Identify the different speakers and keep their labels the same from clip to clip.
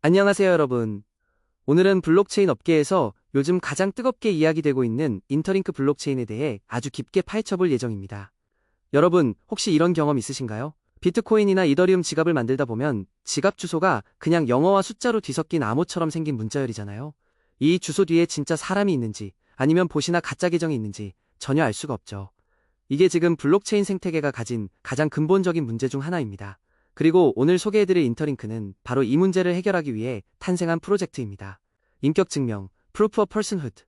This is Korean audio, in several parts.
Speaker 1: 안녕하세요, 여러분. 오늘은 블록체인 업계에서 요즘 가장 뜨겁게 이야기되고 있는 인터링크 블록체인에 대해 아주 깊게 파헤쳐볼 예정입니다. 여러분, 혹시 이런 경험 있으신가요? 비트코인이나 이더리움 지갑을 만들다 보면 지갑 주소가 그냥 영어와 숫자로 뒤섞인 암호처럼 생긴 문자열이잖아요. 이 주소 뒤에 진짜 사람이 있는지 아니면 봇이나 가짜 계정이 있는지 전혀 알 수가 없죠. 이게 지금 블록체인 생태계가 가진 가장 근본적인 문제 중 하나입니다. 그리고 오늘 소개해드릴 인터링크는 바로 이 문제를 해결하기 위해 탄생한 프로젝트입니다. 인격증명, Proof of Personhood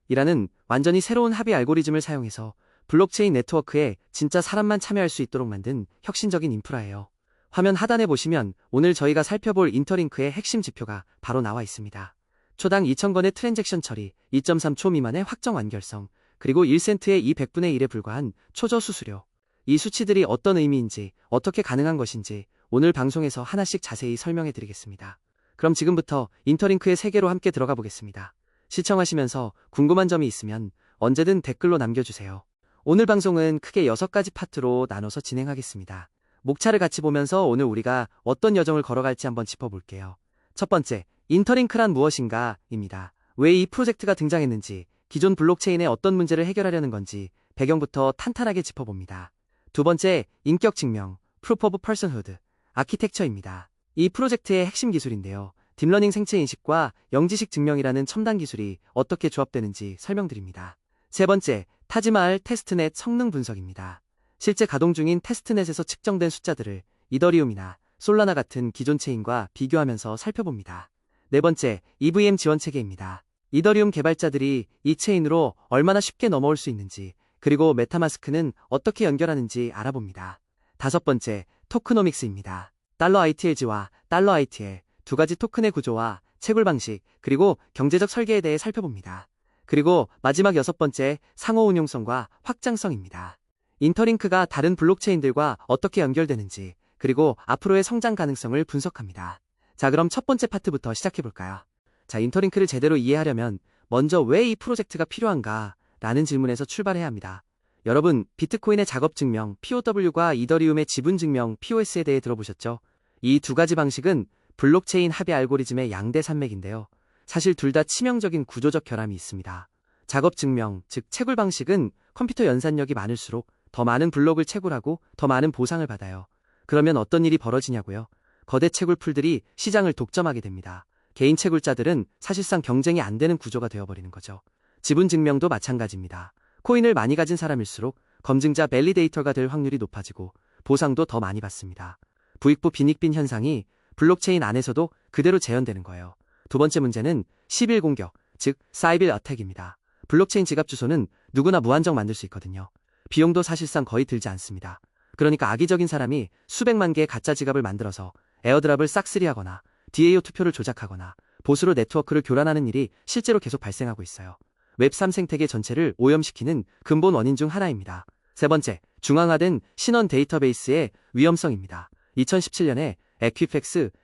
Speaker 1: 이라는 완전히 새로운 합의 알고리즘을 사용해서 블록체인 네트워크에 진짜 사람만 참여할 수 있도록 만든 혁신적인 인프라예요. 화면 하단에 보시면 오늘 저희가 살펴볼 인터링크의 핵심 지표가 바로 나와 있습니다. 초당 2000건의 트랜잭션 처리, 2.3초 미만의 확정 완결성, 그리고 1센트의 200분의 1에 불과한 초저 수수료. 이 수치들이 어떤 의미인지, 어떻게 가능한 것인지 오늘 방송에서 하나씩 자세히 설명해 드리겠습니다. 그럼 지금부터 인터링크의 세계로 함께 들어가 보겠습니다. 시청하시면서 궁금한 점이 있으면 언제든 댓글로 남겨주세요. 오늘 방송은 크게 6가지 파트로 나눠서 진행하겠습니다. 목차를 같이 보면서 오늘 우리가 어떤 여정을 걸어갈지 한번 짚어볼게요. 첫 번째, 인터링크란 무엇인가? 입니다. 왜 이 프로젝트가 등장했는지, 기존 블록체인에 어떤 문제를 해결하려는 건지 배경부터 탄탄하게 짚어봅니다. 두 번째, 인격 증명, Proof of Personhood, 아키텍처입니다. 이 프로젝트의 핵심 기술인데요. 딥러닝 생체 인식과 영지식 증명이라는 첨단 기술이 어떻게 조합되는지 설명드립니다. 세 번째, 타지마할 테스트넷 성능 분석입니다. 실제 가동 중인 테스트넷에서 측정된 숫자들을 이더리움이나 솔라나 같은 기존 체인과 비교하면서 살펴봅니다. 네 번째, EVM 지원 체계입니다. 이더리움 개발자들이 이 체인으로 얼마나 쉽게 넘어올 수 있는지, 그리고 메타마스크는 어떻게 연결하는지 알아봅니다. 다섯 번째, 토크노믹스입니다. $ITLG와 $ITL 두 가지 토큰의 구조와 채굴 방식, 그리고 경제적 설계에 대해 살펴봅니다. 그리고 마지막 여섯 번째, 상호 운용성과 확장성입니다. 인터링크가 다른 블록체인들과 어떻게 연결되는지, 그리고 앞으로의 성장 가능성을 분석합니다. 자, 그럼 첫 번째 파트부터 시작해볼까요? 자, 인터링크를 제대로 이해하려면 먼저 왜 이 프로젝트가 필요한가? 라는 질문에서 출발해야 합니다. 여러분, 비트코인의 작업 증명 POW과 이더리움의 지분 증명 POS에 대해 들어보셨죠? 이 두 가지 방식은 블록체인 합의 알고리즘의 양대 산맥인데요. 사실 둘 다 치명적인 구조적 결함이 있습니다. 작업 증명, 즉 채굴 방식은 컴퓨터 연산력이 많을수록 더 많은 블록을 채굴하고 더 많은 보상을 받아요. 그러면 어떤 일이 벌어지냐고요? 거대 채굴 풀들이 시장을 독점하게 됩니다. 개인 채굴자들은 사실상 경쟁이 안 되는 구조가 되어버리는 거죠. 지분 증명도 마찬가지입니다. 코인을 많이 가진 사람일수록 검증자 밸리데이터가 될 확률이 높아지고 보상도 더 많이 받습니다. 부익부 빈익빈 현상이 블록체인 안에서도 그대로 재현되는 거예요. 두 번째 문제는 시빌 공격, 즉 사이빌 어택입니다. 블록체인 지갑 주소는 누구나 무한정 만들 수 있거든요. 비용도 사실상 거의 들지 않습니다. 그러니까 악의적인 사람이 수백만 개의 가짜 지갑을 만들어서 에어드랍을 싹쓸이하거나 DAO 투표를 조작하거나 보수로 네트워크를 교란하는 일이 실제로 계속 발생하고 있어요. 웹3 생태계 전체를 오염시키는 근본 원인 중 하나입니다. 세 번째, 중앙화된 신원 데이터베이스의 위험성입니다. 2017년에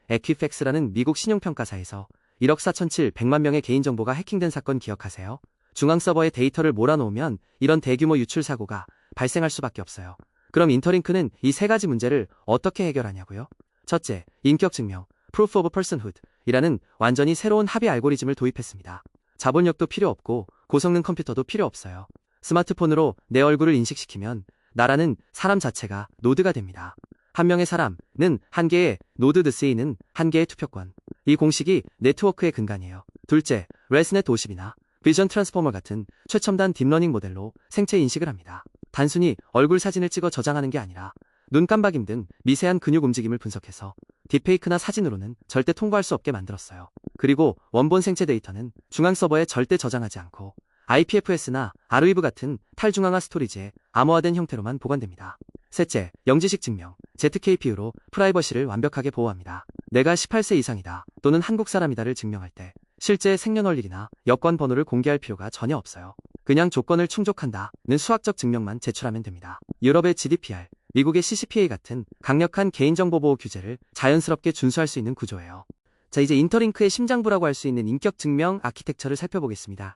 Speaker 1: 에퀴팩스라는 미국 신용평가사에서 1억 4,700만 명의 개인정보가 해킹된 사건 기억하세요? 중앙 서버에 데이터를 몰아놓으면 이런 대규모 유출 사고가 발생할 수밖에 없어요. 그럼 인터링크는 이 세 가지 문제를 어떻게 해결하냐고요? 첫째, 인격 증명, Proof of Personhood 이라는 완전히 새로운 합의 알고리즘을 도입했습니다. 자본력도 필요 없고 고성능 컴퓨터도 필요 없어요. 스마트폰으로 내 얼굴을 인식시키면 나라는 사람 자체가 노드가 됩니다. 한 명의 사람은 한 개의 노드 드세이는 한 개의 투표권. 이 공식이 네트워크의 근간이에요. 둘째, 레스넷 50이나 비전 트랜스포머 같은 최첨단 딥러닝 모델로 생체 인식을 합니다. 단순히 얼굴 사진을 찍어 저장하는 게 아니라 눈 깜박임 등 미세한 근육 움직임을 분석해서 딥페이크나 사진으로는 절대 통과할 수 없게 만들었어요. 그리고 원본 생체 데이터는 중앙 서버에 절대 저장하지 않고 IPFS나 아르이브 같은 탈중앙화 스토리지에 암호화된 형태로만 보관됩니다. 셋째, 영지식 증명, ZKPU로 프라이버시를 완벽하게 보호합니다. 내가 18세 이상이다 또는 한국 사람이다를 증명할 때 실제 생년월일이나 여권 번호를 공개할 필요가 전혀 없어요. 그냥 조건을 충족한다는 수학적 증명만 제출하면 됩니다. 유럽의 GDPR, 미국의 CCPA 같은 강력한 개인정보 보호 규제를 자연스럽게 준수할 수 있는 구조예요. 자, 이제 인터링크의 심장부라고 할 수 있는 인격 증명 아키텍처를 살펴보겠습니다.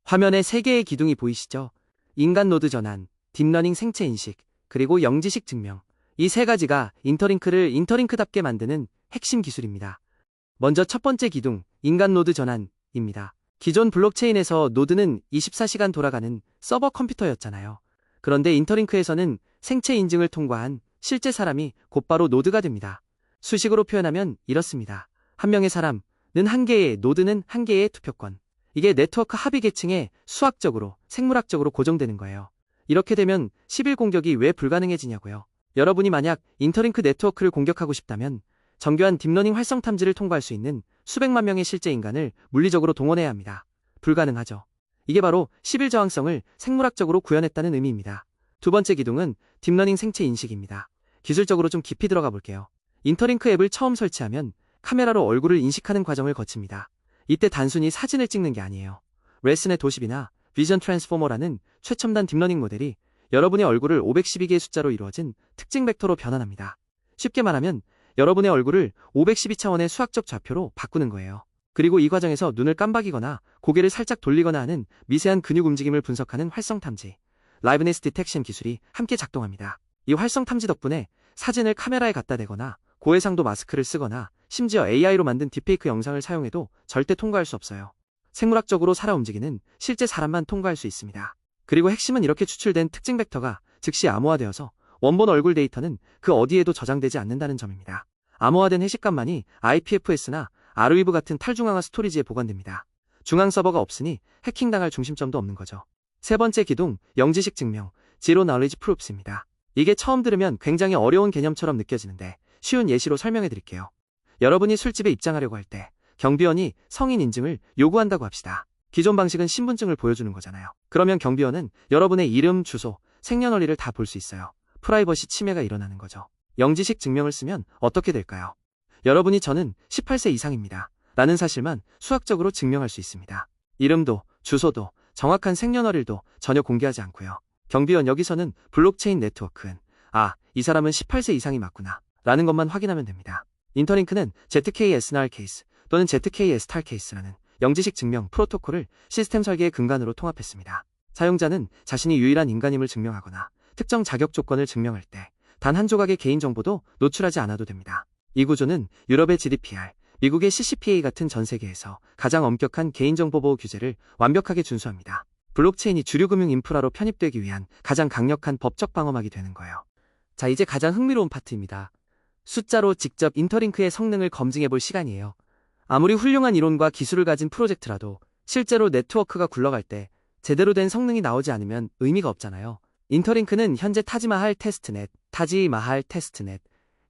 Speaker 1: 화면에 3개의 기둥이 보이시죠? 인간 노드 전환, 딥러닝 생체 인식, 그리고 영지식 증명. 이 세 가지가 인터링크를 인터링크답게 만드는 핵심 기술입니다. 먼저 첫 번째 기둥, 인간 노드 전환입니다. 기존 블록체인에서 노드는 24시간 돌아가는 서버 컴퓨터였잖아요. 그런데 인터링크에서는 생체 인증을 통과한 실제 사람이 곧바로 노드가 됩니다. 수식으로 표현하면 이렇습니다. 한 명의 사람은 한 개의, 노드는 한 개의 투표권. 이게 네트워크 합의 계층에 수학적으로, 생물학적으로 고정되는 거예요. 이렇게 되면 10일 공격이 왜 불가능해지냐고요. 여러분이 만약 인터링크 네트워크를 공격하고 싶다면 정교한 딥러닝 활성 탐지를 통과할 수 있는 수백만 명의 실제 인간을 물리적으로 동원해야 합니다. 불가능하죠. 이게 바로 10일 저항성을 생물학적으로 구현했다는 의미입니다. 두 번째 기둥은 딥러닝 생체 인식입니다. 기술적으로 좀 깊이 들어가 볼게요. 인터링크 앱을 처음 설치하면 카메라로 얼굴을 인식하는 과정을 거칩니다. 이때 단순히 사진을 찍는 게 아니에요. 레슨의 도십이나 비전 트랜스포머라는 최첨단 딥러닝 모델이 여러분의 얼굴을 512개의 숫자로 이루어진 특징 벡터로 변환합니다. 쉽게 말하면 여러분의 얼굴을 512차원의 수학적 좌표로 바꾸는 거예요. 그리고 이 과정에서 눈을 깜박이거나 고개를 살짝 돌리거나 하는 미세한 근육 움직임을 분석하는 활성 탐지, 라이브니스 디텍션 기술이 함께 작동합니다. 이 활성 탐지 덕분에 사진을 카메라에 갖다 대거나 고해상도 마스크를 쓰거나 심지어 AI로 만든 딥페이크 영상을 사용해도 절대 통과할 수 없어요. 생물학적으로 살아 움직이는 실제 사람만 통과할 수 있습니다. 그리고 핵심은 이렇게 추출된 특징 벡터가 즉시 암호화되어서 원본 얼굴 데이터는 그 어디에도 저장되지 않는다는 점입니다. 암호화된 해시값만이 IPFS나 Arweave 같은 탈중앙화 스토리지에 보관됩니다. 중앙 서버가 없으니 해킹당할 중심점도 없는 거죠. 세 번째 기둥, 영지식 증명, Zero Knowledge Proofs입니다. 이게 처음 들으면 굉장히 어려운 개념처럼 느껴지는데 쉬운 예시로 설명해 드릴게요. 여러분이 술집에 입장하려고 할 때 경비원이 성인 인증을 요구한다고 합시다. 기존 방식은 신분증을 보여주는 거잖아요. 그러면 경비원은 여러분의 이름, 주소, 생년월일을 다 볼 수 있어요. 프라이버시 침해가 일어나는 거죠. 영지식 증명을 쓰면 어떻게 될까요? 여러분이 저는 18세 이상입니다. 라는 사실만 수학적으로 증명할 수 있습니다. 이름도, 주소도, 정확한 생년월일도 전혀 공개하지 않고요. 경비원 여기서는 블록체인 네트워크는 이 사람은 18세 이상이 맞구나 라는 것만 확인하면 됩니다. 인터링크는 ZK-SNR 케이스 또는 ZK-STAR 케이스라는 영지식 증명 프로토콜을 시스템 설계의 근간으로 통합했습니다. 사용자는 자신이 유일한 인간임을 증명하거나 특정 자격 조건을 증명할 때 단 한 조각의 개인정보도 노출하지 않아도 됩니다. 이 구조는 유럽의 GDPR, 미국의 CCPA 같은 전 세계에서 가장 엄격한 개인정보 보호 규제를 완벽하게 준수합니다. 블록체인이 주류 금융 인프라로 편입되기 위한 가장 강력한 법적 방어막이 되는 거예요. 자, 이제 가장 흥미로운 파트입니다. 숫자로 직접 인터링크의 성능을 검증해 볼 시간이에요. 아무리 훌륭한 이론과 기술을 가진 프로젝트라도 실제로 네트워크가 굴러갈 때 제대로 된 성능이 나오지 않으면 의미가 없잖아요. 인터링크는 현재 타지마할 테스트넷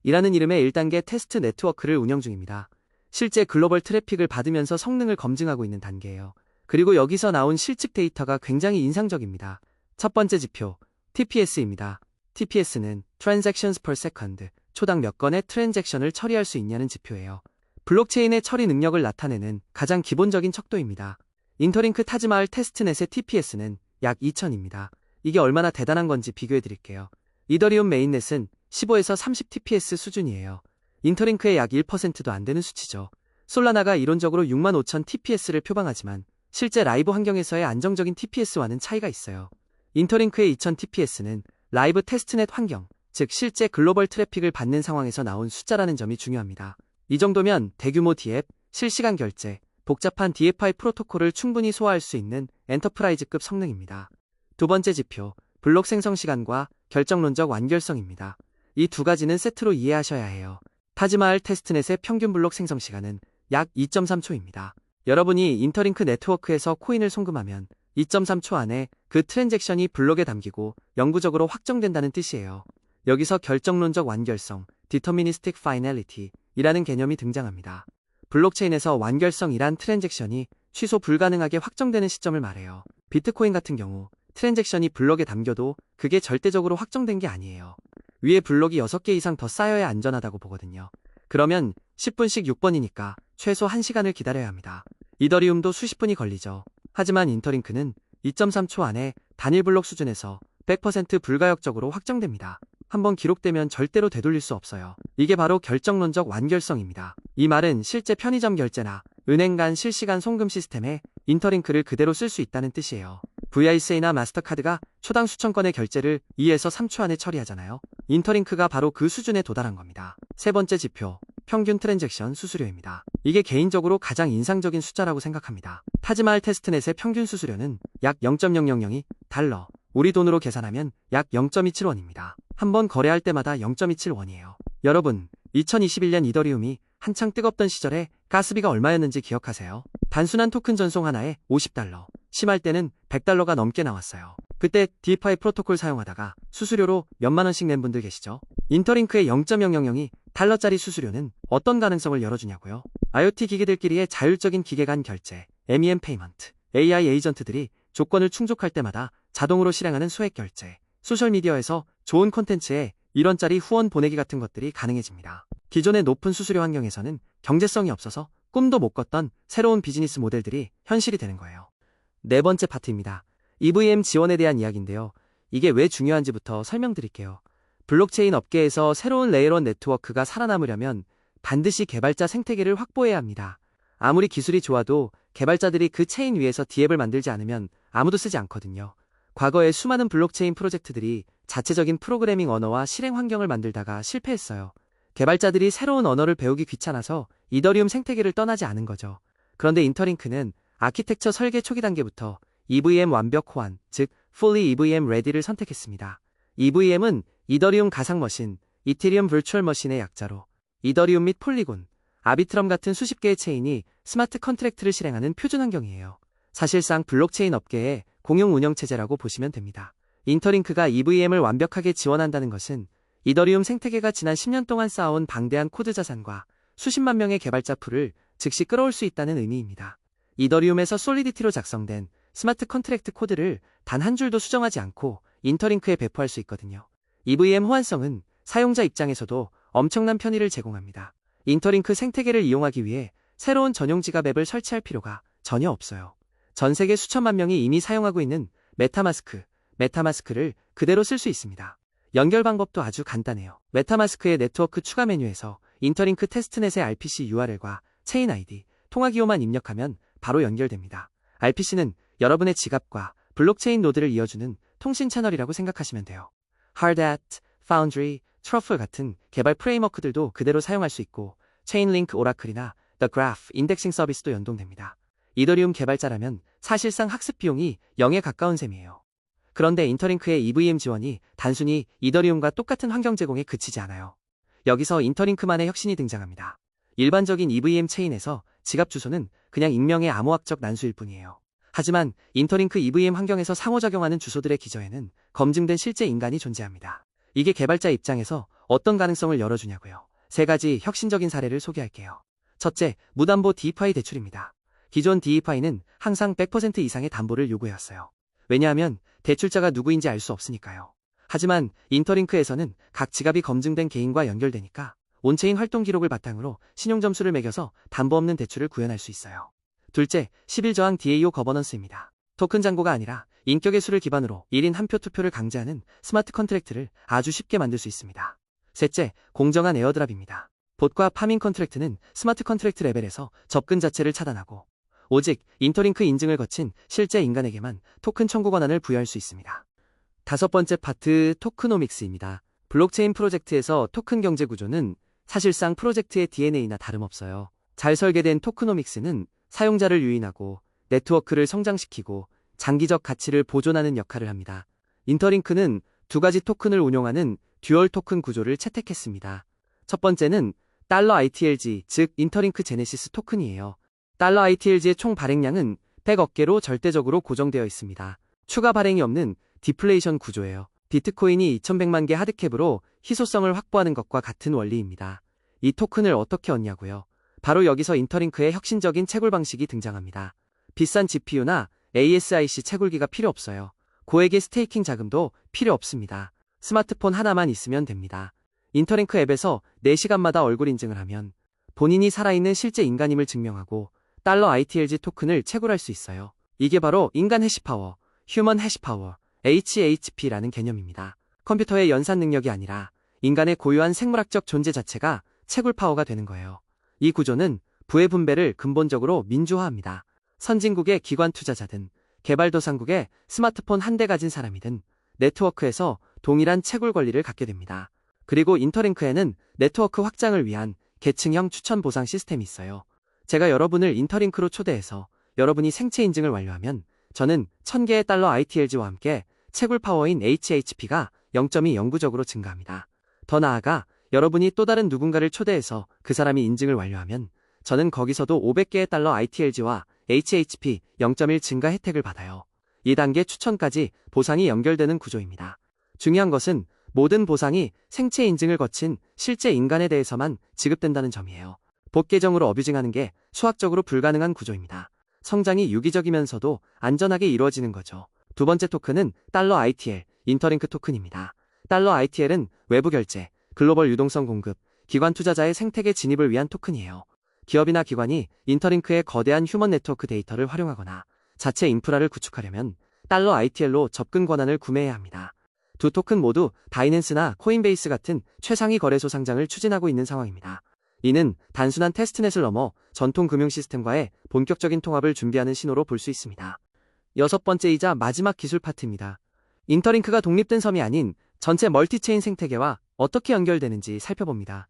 Speaker 1: 이라는 이름의 1단계 테스트 네트워크를 운영 중입니다. 실제 글로벌 트래픽을 받으면서 성능을 검증하고 있는 단계예요. 그리고 여기서 나온 실측 데이터가 굉장히 인상적입니다. 첫 번째 지표, TPS입니다. TPS는 Transactions per Second, 초당 몇 건의 트랜잭션을 처리할 수 있냐는 지표예요. 블록체인의 처리 능력을 나타내는 가장 기본적인 척도입니다. 인터링크 타지마할 테스트넷의 TPS는 약 2000입니다. 이게 얼마나 대단한 건지 비교해 드릴게요. 이더리움 메인넷은 15에서 30 TPS 수준이에요. 인터링크의 약 1%도 안 되는 수치죠. 솔라나가 이론적으로 65,000 TPS를 표방하지만 실제 라이브 환경에서의 안정적인 TPS와는 차이가 있어요. 인터링크의 2000 TPS는 라이브 테스트넷 환경, 즉 실제 글로벌 트래픽을 받는 상황에서 나온 숫자라는 점이 중요합니다. 이 정도면 대규모 DApp, 실시간 결제, 복잡한 DFI 프로토콜을 충분히 소화할 수 있는 엔터프라이즈급 성능입니다. 두 번째 지표, 블록 생성 시간과 결정론적 완결성입니다. 이 두 가지는 세트로 이해하셔야 해요. 타지마할 테스트넷의 평균 블록 생성 시간은 약 2.3초입니다. 여러분이 인터링크 네트워크에서 코인을 송금하면 2.3초 안에 그 트랜잭션이 블록에 담기고 영구적으로 확정된다는 뜻이에요. 여기서 결정론적 완결성, Deterministic Finality 이라는 개념이 등장합니다. 블록체인에서 완결성이란 트랜잭션이 취소 불가능하게 확정되는 시점을 말해요. 비트코인 같은 경우 트랜잭션이 블록에 담겨도 그게 절대적으로 확정된 게 아니에요. 위에 블록이 6개 이상 더 쌓여야 안전하다고 보거든요. 그러면 10분씩 6번이니까 최소 1시간을 기다려야 합니다. 이더리움도 수십 분이 걸리죠. 하지만 인터링크는 2.3초 안에 단일 블록 수준에서 100% 불가역적으로 확정됩니다. 한번 기록되면 절대로 되돌릴 수 없어요. 이게 바로 결정론적 완결성입니다. 이 말은 실제 편의점 결제나 은행 간 실시간 송금 시스템에 인터링크를 그대로 쓸 수 있다는 뜻이에요. VIC나 마스터카드가 초당 수천 건의 결제를 2에서 3초 안에 처리하잖아요. 인터링크가 바로 그 수준에 도달한 겁니다. 세 번째 지표, 평균 트랜잭션 수수료입니다. 이게 개인적으로 가장 인상적인 숫자라고 생각합니다. 타지마할 테스트넷의 평균 수수료는 약 0.0002달러, 우리 돈으로 계산하면 약 0.27원입니다. 한번 거래할 때마다 0.27원이에요. 여러분, 2021년 이더리움이 한창 뜨겁던 시절에 가스비가 얼마였는지 기억하세요? 단순한 토큰 전송 하나에 50달러, 심할 때는 100달러가 넘게 나왔어요. 그때 DeFi 프로토콜 사용하다가 수수료로 몇만 원씩 낸 분들 계시죠? 인터링크의 0.0002달러짜리 수수료는 어떤 가능성을 열어주냐고요? IoT 기기들끼리의 자율적인 기계 간 결제, MEM 페이먼트, AI 에이전트들이 조건을 충족할 때마다 자동으로 실행하는 소액 결제, 소셜미디어에서 좋은 콘텐츠에 1원짜리 후원 보내기 같은 것들이 가능해집니다. 기존의 높은 수수료 환경에서는 경제성이 없어서 꿈도 못 꿨던 새로운 비즈니스 모델들이 현실이 되는 거예요. 네 번째 파트입니다. EVM 지원에 대한 이야기인데요. 이게 왜 중요한지부터 설명드릴게요. 블록체인 업계에서 새로운 레이어 1 네트워크가 살아남으려면 반드시 개발자 생태계를 확보해야 합니다. 아무리 기술이 좋아도 개발자들이 그 체인 위에서 D앱을 만들지 않으면 아무도 쓰지 않거든요. 과거에 수많은 블록체인 프로젝트들이 자체적인 프로그래밍 언어와 실행 환경을 만들다가 실패했어요. 개발자들이 새로운 언어를 배우기 귀찮아서 이더리움 생태계를 떠나지 않은 거죠. 그런데 인터링크는 아키텍처 설계 초기 단계부터 EVM 완벽 호환, 즉 Fully EVM Ready를 선택했습니다. EVM은 이더리움 가상머신, 이테리움 버추얼 머신의 약자로 이더리움 및 폴리곤, 아비트럼 같은 수십 개의 체인이 스마트 컨트랙트를 실행하는 표준 환경이에요. 사실상 블록체인 업계의 공용 운영체제라고 보시면 됩니다. 인터링크가 EVM을 완벽하게 지원한다는 것은 이더리움 생태계가 지난 10년 동안 쌓아온 방대한 코드 자산과 수십만 명의 개발자 풀을 즉시 끌어올 수 있다는 의미입니다. 이더리움에서 솔리디티로 작성된 스마트 컨트랙트 코드를 단 한 줄도 수정하지 않고 인터링크에 배포할 수 있거든요. EVM 호환성은 사용자 입장에서도 엄청난 편의를 제공합니다. 인터링크 생태계를 이용하기 위해 새로운 전용 지갑 앱을 설치할 필요가 전혀 없어요. 전 세계 수천만 명이 이미 사용하고 있는 메타마스크를 그대로 쓸 수 있습니다. 연결 방법도 아주 간단해요. 메타마스크의 네트워크 추가 메뉴에서 인터링크 테스트넷의 RPC URL과 체인 ID, 통화기호만 입력하면 바로 연결됩니다. RPC는 여러분의 지갑과 블록체인 노드를 이어주는 통신 채널이라고 생각하시면 돼요. Hardhat, Foundry, Truffle 같은 개발 프레임워크들도 그대로 사용할 수 있고 체인링크 오라클이나 The Graph 인덱싱 서비스도 연동됩니다. 이더리움 개발자라면 사실상 학습 비용이 0에 가까운 셈이에요. 그런데 인터링크의 EVM 지원이 단순히 이더리움과 똑같은 환경 제공에 그치지 않아요. 여기서 인터링크만의 혁신이 등장합니다. 일반적인 EVM 체인에서 지갑 주소는 그냥 익명의 암호학적 난수일 뿐이에요. 하지만 인터링크 EVM 환경에서 상호작용하는 주소들의 기저에는 검증된 실제 인간이 존재합니다. 이게 개발자 입장에서 어떤 가능성을 열어주냐고요. 세 가지 혁신적인 사례를 소개할게요. 첫째, 무담보 DeFi 대출입니다. 기존 DeFi는 항상 100% 이상의 담보를 요구해왔어요. 왜냐하면 대출자가 누구인지 알 수 없으니까요. 하지만 인터링크에서는 각 지갑이 검증된 개인과 연결되니까 온체인 활동 기록을 바탕으로 신용점수를 매겨서 담보 없는 대출을 구현할 수 있어요. 둘째, 11저항 DAO 거버넌스입니다. 토큰 잔고가 아니라 인격의 수를 기반으로 1인 한 표 투표를 강제하는 스마트 컨트랙트를 아주 쉽게 만들 수 있습니다. 셋째, 공정한 에어드랍입니다. 봇과 파밍 컨트랙트는 스마트 컨트랙트 레벨에서 접근 자체를 차단하고 오직 인터링크 인증을 거친 실제 인간에게만 토큰 청구 권한을 부여할 수 있습니다. 다섯 번째 파트, 토크노믹스입니다. 블록체인 프로젝트에서 토큰 경제 구조는 사실상 프로젝트의 DNA나 다름없어요. 잘 설계된 토크노믹스는 사용자를 유인하고 네트워크를 성장시키고 장기적 가치를 보존하는 역할을 합니다. 인터링크는 두 가지 토큰을 운용하는 듀얼 토큰 구조를 채택했습니다. 첫 번째는 $ITLG, 즉 인터링크 제네시스 토큰이에요. $ITLG의 총 발행량은 100억 개로 절대적으로 고정되어 있습니다. 추가 발행이 없는 디플레이션 구조예요. 비트코인이 2100만 개 하드캡으로 희소성을 확보하는 것과 같은 원리입니다. 이 토큰을 어떻게 얻냐고요? 바로 여기서 인터링크의 혁신적인 채굴 방식이 등장합니다. 비싼 GPU나 ASIC 채굴기가 필요 없어요. 고액의 스테이킹 자금도 필요 없습니다. 스마트폰 하나만 있으면 됩니다. 인터링크 앱에서 4시간마다 얼굴 인증을 하면 본인이 살아있는 실제 인간임을 증명하고 $ITLG 토큰을 채굴할 수 있어요. 이게 바로 인간 해시파워, 휴먼 해시파워, HHP라는 개념입니다. 컴퓨터의 연산 능력이 아니라 인간의 고유한 생물학적 존재 자체가 채굴 파워가 되는 거예요. 이 구조는 부의 분배를 근본적으로 민주화합니다. 선진국의 기관 투자자든 개발도상국의 스마트폰 한 대 가진 사람이든 네트워크에서 동일한 채굴 권리를 갖게 됩니다. 그리고 인터링크에는 네트워크 확장을 위한 계층형 추천 보상 시스템이 있어요. 제가 여러분을 인터링크로 초대해서 여러분이 생체 인증을 완료하면 저는 1000개의 달러 ITLG와 함께 채굴 파워인 HHP가 0.2 영구적으로 증가합니다. 더 나아가 여러분이 또 다른 누군가를 초대해서 그 사람이 인증을 완료하면 저는 거기서도 500개의 달러 ITLG와 HHP 0.1 증가 혜택을 받아요. 2단계 추천까지 보상이 연결되는 구조입니다. 중요한 것은 모든 보상이 생체 인증을 거친 실제 인간에 대해서만 지급된다는 점이에요. 봇 계정으로 어뷰징하는 게 수학적으로 불가능한 구조입니다. 성장이 유기적이면서도 안전하게 이루어지는 거죠. 두 번째 토큰은 달러 ITL, 인터링크 토큰입니다. 달러 ITL은 외부 결제, 글로벌 유동성 공급, 기관 투자자의 생태계 진입을 위한 토큰이에요. 기업이나 기관이 인터링크의 거대한 휴먼 네트워크 데이터를 활용하거나 자체 인프라를 구축하려면 달러 ITL로 접근 권한을 구매해야 합니다. 두 토큰 모두 바이낸스나 코인베이스 같은 최상위 거래소 상장을 추진하고 있는 상황입니다. 이는 단순한 테스트넷을 넘어 전통 금융 시스템과의 본격적인 통합을 준비하는 신호로 볼 수 있습니다. 여섯 번째이자 마지막 기술 파트입니다. 인터링크가 독립된 섬이 아닌 전체 멀티체인 생태계와 어떻게 연결되는지 살펴봅니다.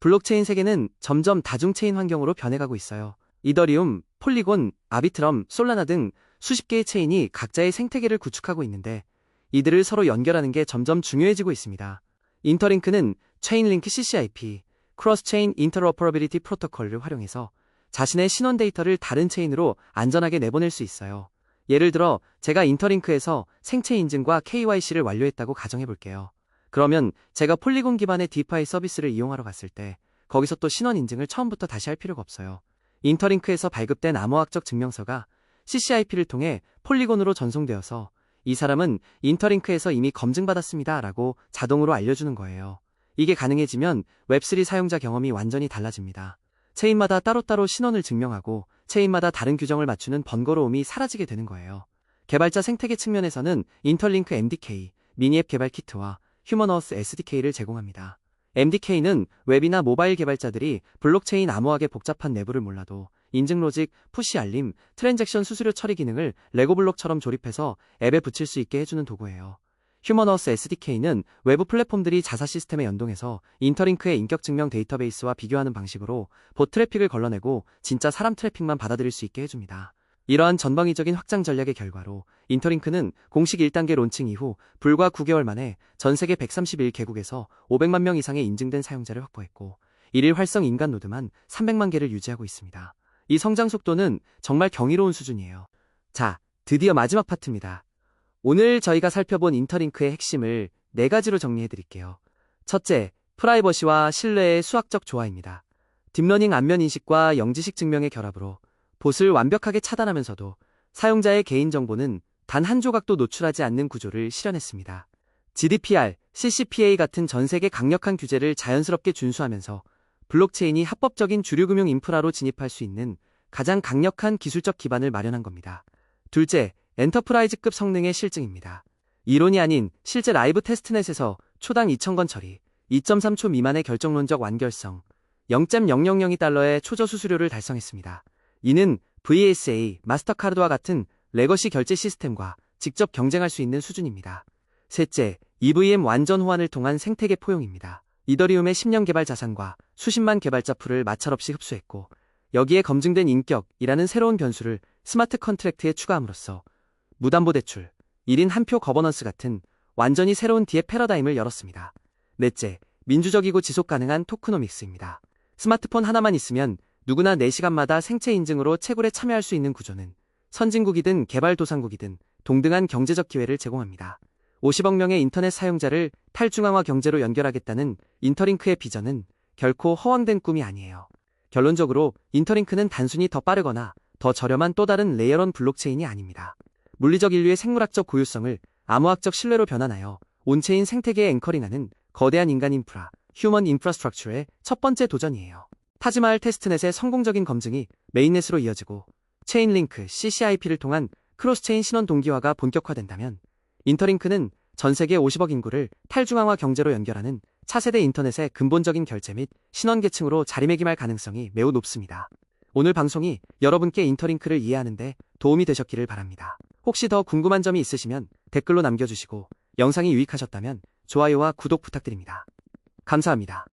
Speaker 1: 블록체인 세계는 점점 다중체인 환경으로 변해가고 있어요. 이더리움, 폴리곤, 아비트럼, 솔라나 등 수십 개의 체인이 각자의 생태계를 구축하고 있는데 이들을 서로 연결하는 게 점점 중요해지고 있습니다. 인터링크는 체인링크 CCIP, 크로스체인 인터로퍼러빌리티 프로토콜을 활용해서 자신의 신원 데이터를 다른 체인으로 안전하게 내보낼 수 있어요. 예를 들어 제가 인터링크에서 생체 인증과 KYC를 완료했다고 가정해 볼게요. 그러면 제가 폴리곤 기반의 디파이 서비스를 이용하러 갔을 때 거기서 또 신원 인증을 처음부터 다시 할 필요가 없어요. 인터링크에서 발급된 암호학적 증명서가 CCIP를 통해 폴리곤으로 전송되어서 이 사람은 인터링크에서 이미 검증받았습니다 라고 자동으로 알려주는 거예요. 이게 가능해지면 웹3 사용자 경험이 완전히 달라집니다. 체인마다 따로따로 신원을 증명하고 체인마다 다른 규정을 맞추는 번거로움이 사라지게 되는 거예요. 개발자 생태계 측면에서는 인터링크 MDK, 미니앱 개발 키트와 휴먼어스 SDK를 제공합니다. MDK는 웹이나 모바일 개발자들이 블록체인 암호학의 복잡한 내부를 몰라도 인증 로직, 푸시 알림, 트랜잭션 수수료 처리 기능을 레고블록처럼 조립해서 앱에 붙일 수 있게 해주는 도구예요. 휴먼어스 SDK는 외부 플랫폼들이 자사 시스템에 연동해서 인터링크의 인격 증명 데이터베이스와 비교하는 방식으로 봇 트래픽을 걸러내고 진짜 사람 트래픽만 받아들일 수 있게 해줍니다. 이러한 전방위적인 확장 전략의 결과로 인터링크는 공식 1단계 론칭 이후 불과 9개월 만에 전 세계 131개국에서 500만 명 이상의 인증된 사용자를 확보했고 일일 활성 인간 노드만 300만 개를 유지하고 있습니다. 이 성장 속도는 정말 경이로운 수준이에요. 자, 드디어 마지막 파트입니다. 오늘 저희가 살펴본 인터링크의 핵심을 4가지로 정리해드릴게요. 첫째, 프라이버시와 신뢰의 수학적 조화입니다. 딥러닝 안면 인식과 영지식 증명의 결합으로 봇을 완벽하게 차단하면서도 사용자의 개인정보는 단 한 조각도 노출하지 않는 구조를 실현했습니다. GDPR, CCPA 같은 전 세계 강력한 규제를 자연스럽게 준수하면서 블록체인이 합법적인 주류금융 인프라로 진입할 수 있는 가장 강력한 기술적 기반을 마련한 겁니다. 둘째, 엔터프라이즈급 성능의 실증입니다. 이론이 아닌 실제 라이브 테스트넷에서 초당 2000건 처리, 2.3초 미만의 결정론적 완결성, 0.0002달러의 초저 수수료를 달성했습니다. 이는 VSA, 마스터카드와 같은 레거시 결제 시스템과 직접 경쟁할 수 있는 수준입니다. 셋째, EVM 완전 호환을 통한 생태계 포용입니다. 이더리움의 10년 개발 자산과 수십만 개발자 풀을 마찰없이 흡수했고 여기에 검증된 인격이라는 새로운 변수를 스마트 컨트랙트에 추가함으로써 무담보 대출, 1인 한 표 거버넌스 같은 완전히 새로운 디앱 패러다임을 열었습니다. 넷째, 민주적이고 지속 가능한 토크노믹스입니다. 스마트폰 하나만 있으면 누구나 4시간마다 생체 인증으로 채굴에 참여할 수 있는 구조는 선진국이든 개발도상국이든 동등한 경제적 기회를 제공합니다. 50억 명의 인터넷 사용자를 탈중앙화 경제로 연결하겠다는 인터링크의 비전은 결코 허황된 꿈이 아니에요. 결론적으로 인터링크는 단순히 더 빠르거나 더 저렴한 또 다른 레이어런 블록체인이 아닙니다. 물리적 인류의 생물학적 고유성을 암호학적 신뢰로 변환하여 온체인 생태계에 앵커링하는 거대한 인간 인프라, 휴먼 인프라스트럭처의 첫 번째 도전이에요. 타지마할 테스트넷의 성공적인 검증이 메인넷으로 이어지고 체인링크, CCIP를 통한 크로스체인 신원 동기화가 본격화된다면 인터링크는 전 세계 50억 인구를 탈중앙화 경제로 연결하는 차세대 인터넷의 근본적인 결제 및 신원 계층으로 자리매김할 가능성이 매우 높습니다. 오늘 방송이 여러분께 인터링크를 이해하는데 도움이 되셨기를 바랍니다. 혹시 더 궁금한 점이 있으시면 댓글로 남겨주시고 영상이 유익하셨다면 좋아요와 구독 부탁드립니다. 감사합니다.